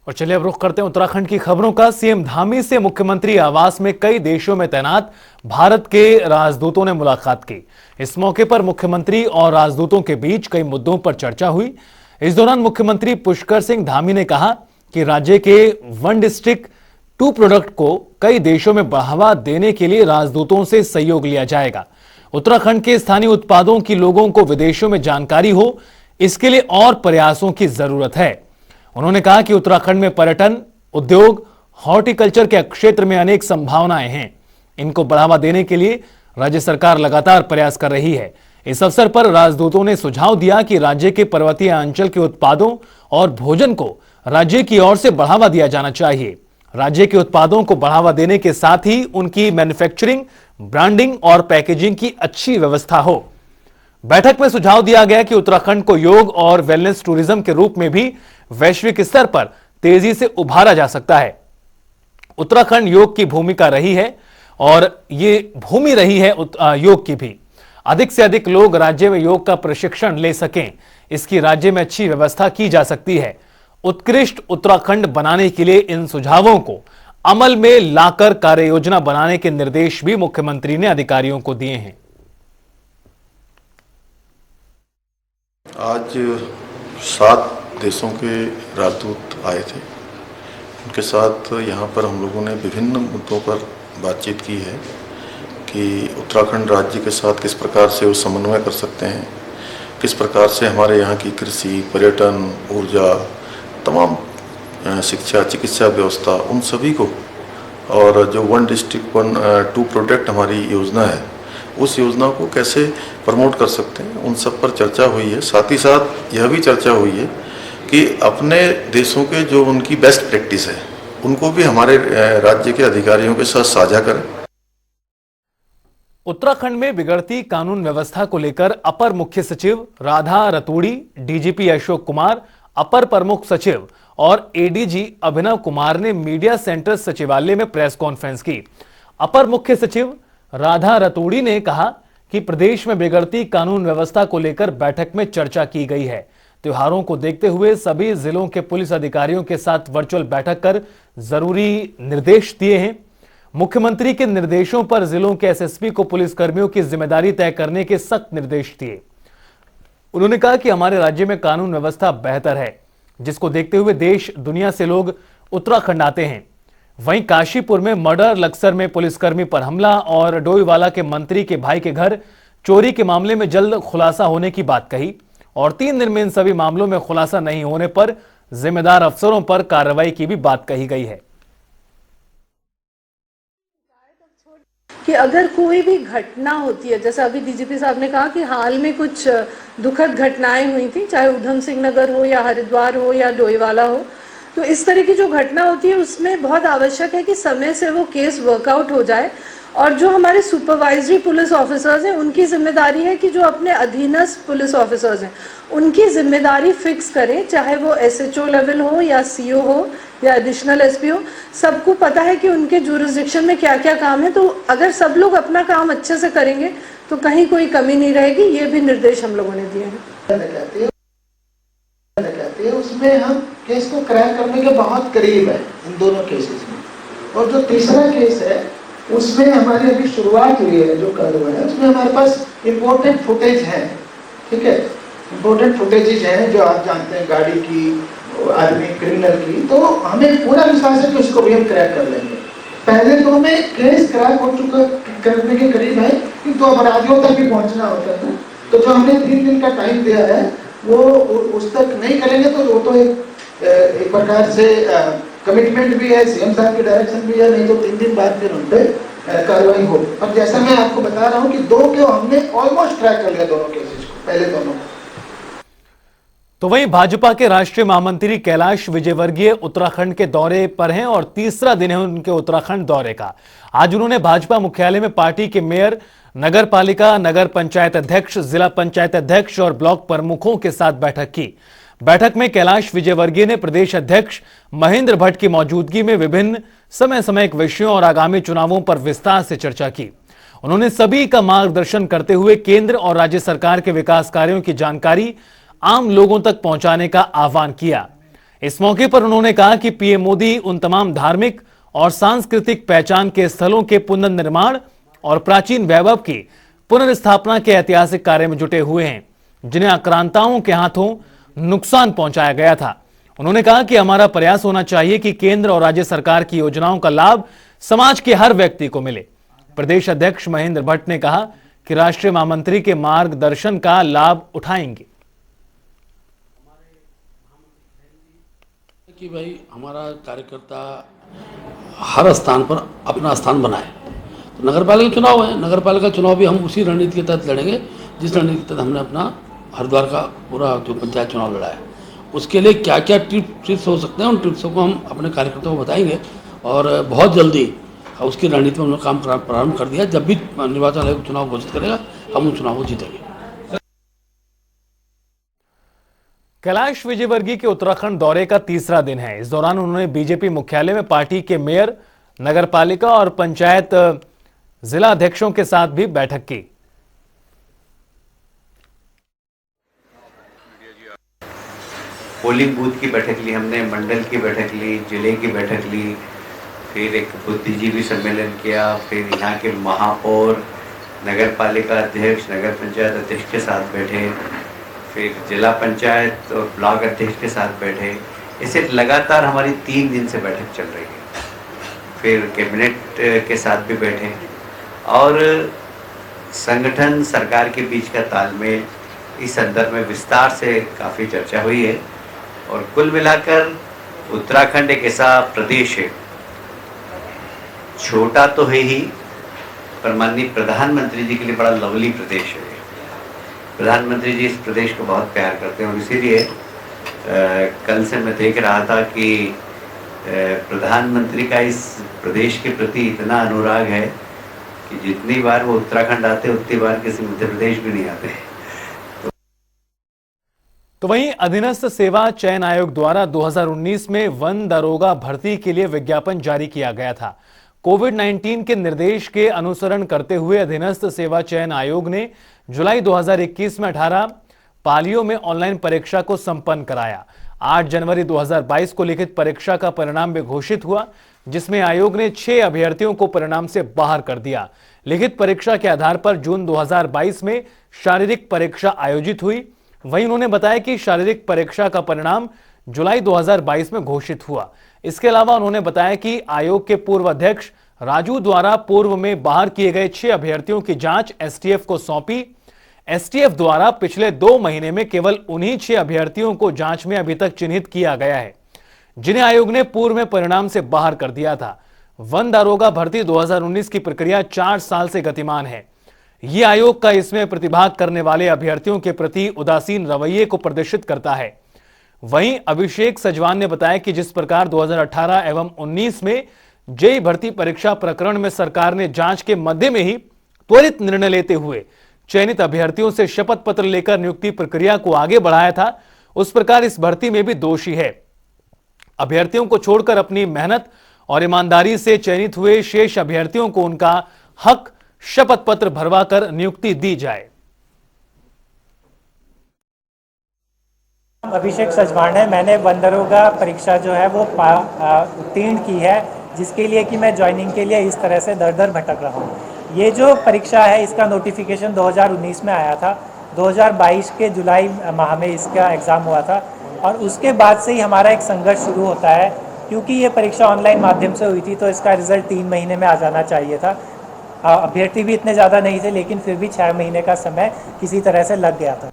और चलिए अब रुख करते हैं उत्तराखंड की खबरों का। सीएम धामी से मुख्यमंत्री आवास में कई देशों में तैनात भारत के राजदूतों ने मुलाकात की। इस मौके पर मुख्यमंत्री और राजदूतों के बीच कई मुद्दों पर चर्चा हुई। इस दौरान मुख्यमंत्री पुष्कर सिंह धामी ने कहा कि राज्य के वन डिस्ट्रिक्ट टू प्रोडक्ट को कई देशों में बढ़ावा देने के लिए राजदूतों से सहयोग लिया जाएगा। उत्तराखंड के स्थानीय उत्पादों की लोगों को विदेशों में जानकारी हो, इसके लिए और प्रयासों की जरूरत है। उन्होंने कहा कि उत्तराखंड में पर्यटन, उद्योग, हॉर्टिकल्चर के क्षेत्र में अनेक संभावनाएं हैं। इनको बढ़ावा देने के लिए राज्य सरकार लगातार प्रयास कर रही है। इस अवसर पर राजदूतों ने सुझाव दिया कि राज्य के पर्वतीय अंचल के उत्पादों और भोजन को राज्य की ओर से बढ़ावा दिया जाना चाहिए। राज्य के उत्पादों को बढ़ावा देने के साथ ही उनकी मैन्युफैक्चरिंग, ब्रांडिंग और पैकेजिंग की अच्छी व्यवस्था हो। बैठक में सुझाव दिया गया कि उत्तराखंड को योग और वेलनेस टूरिज्म के रूप में भी वैश्विक स्तर पर तेजी से उभारा जा सकता है। उत्तराखंड योग की भूमिका रही है और ये भूमि रही है योग की भी। अधिक से अधिक लोग राज्य में योग का प्रशिक्षण ले सकें, इसकी राज्य में अच्छी व्यवस्था की जा सकती है। उत्कृष्ट उत्तराखंड बनाने के लिए इन सुझावों को अमल में लाकर कार्य योजना बनाने के निर्देश भी मुख्यमंत्री ने अधिकारियों को दिए हैं। आज 7 देशों के राजदूत आए थे। उनके साथ यहाँ पर हम लोगों ने विभिन्न मुद्दों पर बातचीत की है कि उत्तराखंड राज्य के साथ किस प्रकार से वो समन्वय कर सकते हैं, किस प्रकार से हमारे यहाँ की कृषि, पर्यटन, ऊर्जा, तमाम शिक्षा, चिकित्सा व्यवस्था, उन सभी को, और जो one district one two product हमारी योजना है, उस योजना को कैसे प्रमोट कर सकते हैं, उन सब पर चर्चा हुई है। साथ ही साथ यह भी चर्चा हुई है कि अपने देशों के जो उनकी बेस्ट प्रैक्टिस है, उनको भी हमारे राज्य के अधिकारियों के साथ साझा करें। उत्तराखंड में बिगड़ती कानून व्यवस्था को लेकर अपर मुख्य सचिव राधा रतूड़ी, डीजीपी अशोक कुमार, अपर प्रमुख सचिव और एडीजी अभिनव कुमार ने मीडिया सेंटर सचिवालय में प्रेस कॉन्फ्रेंस की। अपर मुख्य सचिव राधा रतूड़ी ने कहा कि प्रदेश में बिगड़ती कानून व्यवस्था को लेकर बैठक में चर्चा की गई है। त्योहारों को देखते हुए सभी जिलों के पुलिस अधिकारियों के साथ वर्चुअल बैठक कर जरूरी निर्देश दिए हैं। मुख्यमंत्री के निर्देशों पर जिलों के एसएसपी को पुलिसकर्मियों की जिम्मेदारी तय करने के सख्त निर्देश दिए। उन्होंने कहा कि हमारे राज्य में कानून व्यवस्था बेहतर है, जिसको देखते हुए देश दुनिया से लोग उत्तराखंड आते हैं। वहीं काशीपुर में मर्डर, लक्सर में पुलिसकर्मी पर हमला और डोईवाला के मंत्री के भाई के घर चोरी के मामले में जल्द खुलासा होने की बात कही और 3 दिन में इन सभी मामलों में खुलासा नहीं होने पर जिम्मेदार अफसरों पर कार्रवाई की भी बात कही गई है। कि अगर कोई भी घटना होती है, जैसे अभी डीजीपी साहब ने कहा कि हाल में कुछ दुखद घटनाएं हुई थी, चाहे उधम सिंह नगर हो या हरिद्वार हो या डोईवाला हो, तो इस तरह की जो घटना होती है उसमें बहुत आवश्यक है कि समय से वो केस वर्कआउट हो जाए। और जो हमारे सुपरवाइजरी पुलिस ऑफिसर्स हैं, उनकी जिम्मेदारी है कि जो अपने अधीनस्थ पुलिस ऑफिसर्स हैं उनकी जिम्मेदारी फिक्स करें, चाहे वो एसएचओ लेवल हो या सीओ हो या एडिशनल एसपी हो। सबको पता है कि उनके जुरिस्डिक्शन में क्या क्या काम है, तो अगर सब लोग अपना काम अच्छे से करेंगे तो कहीं कोई कमी नहीं रहेगी। ये भी निर्देश हम लोगों ने दिए हैं। उसमें हम केस को क्रैक करने के बहुत करीब है इन दोनों केसेस में। और जो तीसरा केस है उसमें हमारी अभी शुरुआत हुई है, जो कल हुआ है उसमें हमारे पास इम्पोर्टेंट फुटेज है। ठीक है, इम्पोर्टेंट फुटेजेज हैं जो आप जानते हैं, गाड़ी की, आदमी क्रिमिनल की, तो हमें पूरा विश्वास है कि उसको भी हम क्रैक कर लेंगे। पहले तो हमें केस क्रैक हो चुका करने के करीब है, किंतु अपराधियों तक भी पहुंचना होता है। तो जो हमने 3 दिन का टाइम दिया है वो उस तक नहीं करेंगे तो वो तो एक प्रकार से कमिटमेंट भी है, सीएम साहब की डायरेक्शन भी है, नहीं तो 3 दिन बाद फिर उन पर कार्रवाई हो। और जैसा मैं आपको बता रहा हूँ कि 2 के हमने ऑलमोस्ट ट्रैक कर लिया, दोनों केसेस को, पहले दोनों। तो वहीं भाजपा के राष्ट्रीय महामंत्री कैलाश विजयवर्गीय उत्तराखंड के दौरे पर हैं और तीसरा दिन है उनके उत्तराखंड दौरे का। आज उन्होंने भाजपा मुख्यालय में पार्टी के मेयर, नगर पालिका, नगर पंचायत अध्यक्ष, जिला पंचायत अध्यक्ष और ब्लॉक प्रमुखों के साथ बैठक की। बैठक में कैलाश विजयवर्गीय ने प्रदेश अध्यक्ष महेंद्र भट्ट की मौजूदगी में विभिन्न समय सामयिक विषयों और आगामी चुनावों पर विस्तार से चर्चा की। उन्होंने सभी का मार्गदर्शन करते हुए केंद्र और राज्य सरकार के विकास कार्यों की जानकारी आम लोगों तक पहुंचाने का आह्वान किया। इस मौके पर उन्होंने कहा कि पीएम मोदी उन तमाम धार्मिक और सांस्कृतिक पहचान के स्थलों के पुनर्निर्माण और प्राचीन वैभव की पुनर्स्थापना के ऐतिहासिक कार्य में जुटे हुए हैं, जिन्हें आक्रांताओं के हाथों नुकसान पहुंचाया गया था। उन्होंने कहा कि हमारा प्रयास होना चाहिए कि केंद्र और राज्य सरकार की योजनाओं का लाभ समाज के हर व्यक्ति को मिले। प्रदेश अध्यक्ष महेंद्र भट्ट ने कहा कि राष्ट्रीय महामंत्री के मार्गदर्शन का लाभ उठाएंगे। कि भाई हमारा कार्यकर्ता हर स्थान पर अपना स्थान बनाए। तो नगरपालिका चुनाव है, नगरपालिका चुनाव भी हम उसी रणनीति के तहत लड़ेंगे जिस रणनीति के तहत हमने अपना हरिद्वार का पूरा जो पंचायत चुनाव लड़ा है। उसके लिए क्या क्या टिप्स हो सकते हैं, उन टिप्सों को हम अपने कार्यकर्ताओं को बताएंगे और बहुत जल्दी उसकी रणनीति में हमने काम प्रारंभ कर दिया। जब भी निर्वाचन आयोग चुनाव घोषित करेगा हम उन चुनाव को जीतेंगे। कैलाश विजयवर्गीय के उत्तराखंड दौरे का तीसरा दिन है। इस दौरान उन्होंने बीजेपी मुख्यालय में पार्टी के मेयर, नगरपालिका और पंचायत जिला अध्यक्षों के साथ भी बैठक की। पोलिंग बूथ की बैठक ली हमने, मंडल की बैठक ली, जिले की बैठक ली, फिर एक बुद्धिजीवी सम्मेलन किया, फिर यहाँ के महापौर, नगरपालिका अध्यक्ष, नगर पंचायत अध्यक्ष के साथ बैठे, फिर जिला पंचायत और ब्लॉक अध्यक्ष के साथ बैठे। इसे लगातार हमारी 3 दिन से बैठक चल रही है। फिर कैबिनेट के साथ भी बैठे और संगठन सरकार के बीच का तालमेल, इस संदर्भ में विस्तार से काफ़ी चर्चा हुई है। और कुल मिलाकर उत्तराखंड एक ऐसा प्रदेश है, छोटा तो है ही, पर माननीय प्रधानमंत्री जी के लिए बड़ा लवली प्रदेश है। प्रधानमंत्री जी इस प्रदेश को बहुत प्यार करते हैं और इसीलिए कल से मैं देख रहा था कि प्रधानमंत्री का इस प्रदेश के प्रति इतना अनुराग है कि जितनी बार वो उत्तराखंड आते उतनी बार किसी मध्य प्रदेश भी नहीं आते। तो वहीं अधीनस्थ सेवा चयन आयोग द्वारा 2019 में वन दरोगा भर्ती के लिए विज्ञापन जारी किया गया था। कोविड-19 के निर्देश के अनुसरण करते हुए अधीनस्थ सेवा चयन आयोग ने जुलाई 2021 में 18 पालियों में ऑनलाइन परीक्षा को संपन्न कराया। 8 जनवरी 2022 को लिखित परीक्षा का परिणाम भी घोषित हुआ, जिसमें आयोग ने 6 अभ्यर्थियों को परिणाम से बाहर कर दिया। लिखित परीक्षा के आधार पर जून 2022 में शारीरिक परीक्षा आयोजित हुई। वहीं उन्होंने बताया कि शारीरिक परीक्षा का परिणाम जुलाई 2022 में घोषित हुआ। इसके अलावा उन्होंने बताया कि आयोग के पूर्व अध्यक्ष राजू द्वारा पूर्व में बाहर किए गए 6 अभ्यर्थियों की जांच एसटीएफ को सौंपी। एसटीएफ द्वारा पिछले 2 महीने में केवल उन्हीं 6 अभ्यर्थियों को जांच में अभी तक चिन्हित किया गया है, जिन्हें आयोग ने पूर्व में परिणाम से बाहर कर दिया था। वन दारोगा भर्ती 2019 की प्रक्रिया 4 साल से गतिमान है। यह आयोग का इसमें प्रतिभाग करने वाले अभ्यर्थियों के प्रति उदासीन रवैये को प्रदर्शित करता है। वहीं अभिषेक सजवान ने बताया कि जिस प्रकार 2018 एवं 19 में जेईई भर्ती परीक्षा प्रकरण में सरकार ने जांच के मध्य में ही त्वरित निर्णय लेते हुए चयनित अभ्यर्थियों से शपथ पत्र लेकर नियुक्ति प्रक्रिया को आगे बढ़ाया था, उस प्रकार इस भर्ती में भी दोषी है। अभ्यर्थियों को छोड़कर अपनी मेहनत और ईमानदारी से चयनित हुए शेष अभ्यर्थियों को उनका हक शपथ पत्र भरवाकर नियुक्ति दी जाए। अभिषेक सजवान है। मैंने वन दरोगा परीक्षा जो है वो उत्तीर्ण की है, जिसके लिए कि मैं ज्वाइनिंग के लिए इस तरह से दर दर भटक रहा हूँ। ये जो परीक्षा है इसका नोटिफिकेशन 2019 में आया था। 2022 के जुलाई माह में इसका एग्ज़ाम हुआ था और उसके बाद से ही हमारा एक संघर्ष शुरू होता है, क्योंकि ये परीक्षा ऑनलाइन माध्यम से हुई थी तो इसका रिजल्ट 3 महीने में आ जाना चाहिए था। अभ्यर्थी भी इतने ज़्यादा नहीं थे, लेकिन फिर भी 6 महीने का समय किसी तरह से लग गया था।